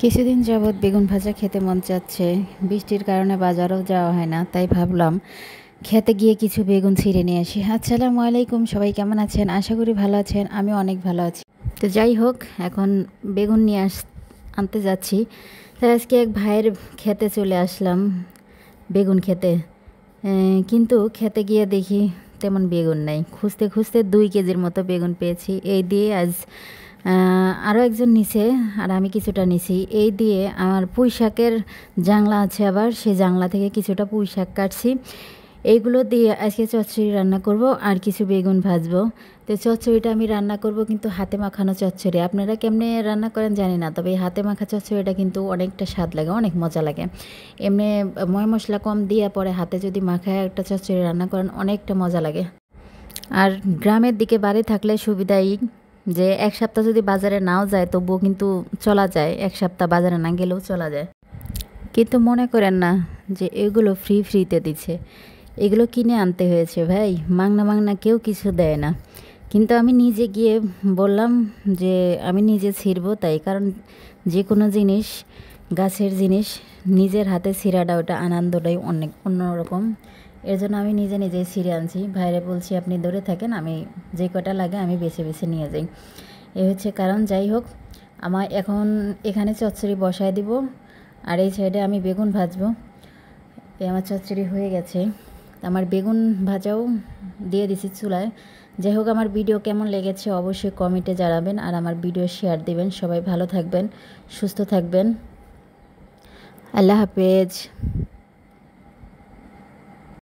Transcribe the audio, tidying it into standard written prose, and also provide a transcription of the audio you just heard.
কিছুদিন যাবৎ বেগুন ভাজা খেতে মন চাচ্ছে। বৃষ্টির কারণে বাজারেও যাওয়া হয় না, তাই ভাবলাম খেতে গিয়ে কিছু বেগুন ছিঁড়ে নিয়ে আসি। আসসালামু আলাইকুম, সবাই কেমন আছেন? আশা করি ভালো আছেন, আমি অনেক ভালো আছি। তো যাই হোক, এখন বেগুন নিয়ে আনতে যাচ্ছি। তাই আজকে এক ভাইয়ের খেতে চলে আসলাম বেগুন খেতে। কিন্তু খেতে গিয়ে দেখি তেমন বেগুন নাই। খুঁজতে খুঁজতে 2 কেজির মতো বেগুন পেয়েছি। এই দিয়ে আজ আরও একজন নিছে আর আমি কিছুটা নিছি। এই দিয়ে আমার পুঁই শাকের জাংলা আছে, আবার সেই জাংলা থেকে কিছুটা পুঁই শাক কাটছি। এইগুলো দিয়ে আজকে চচ্চড়ি রান্না করব আর কিছু বেগুন ভাজবো। তো চচ্চড়িটা আমি রান্না করব কিন্তু হাতে মাখানো চচ্চড়ি। আপনারা কেমনে রান্না করেন জানি না, তবে এই হাতে মাখা চচ্চড়িটা কিন্তু অনেকটা স্বাদ লাগে, অনেক মজা লাগে। এমনি ময় মশলা কম দিয়ে পরে হাতে যদি মাখায় একটা চচ্চড়ি রান্না করেন অনেকটা মজা লাগে। আর গ্রামের দিকে বাড়ি থাকলে সুবিধাই যে এক সপ্তাহ যদি বাজারে নাও যায় তবুও কিন্তু চলা যায়, এক সপ্তাহ বাজারে না গেলেও চলা যায়। কিন্তু মনে করেন না যে এগুলো ফ্রিতে দিচ্ছে, এগুলো কিনে আনতে হয়েছে ভাই। মাংনা মাংনা কেউ কিছু দেয় না। কিন্তু আমি নিজে গিয়ে বললাম যে আমি নিজে ছিঁড়বো, তাই কারণ যে কোনো জিনিস, গাছের জিনিস নিজের হাতে ছিঁড়াটা, ওটা আনন্দটাই অনেক অন্যরকম। এর জন্য আমি নিজেই ছিঁড়ে আনছি। ভাইরে বলছি আপনি ধরে থাকেন, আমি যে কটা লাগে আমি বেছে বেছে নিয়ে যাই। এ হচ্ছে কারণ। যাই হোক, আমার এখন এখানে চচ্চড়ি বসায় দিব আর এই সাইডে আমি বেগুন ভাজবো। আমার চচ্চড়ি হয়ে গেছে, আমার বেগুন ভাজাও দিয়ে দিছি চুলায়। যাই হোক, আমার ভিডিও কেমন লেগেছে অবশ্যই কমেন্টে জানাবেন আর আমার ভিডিও শেয়ার দিবেন। সবাই ভালো থাকবেন, সুস্থ থাকবেন। আল্লাহ হাফেজ।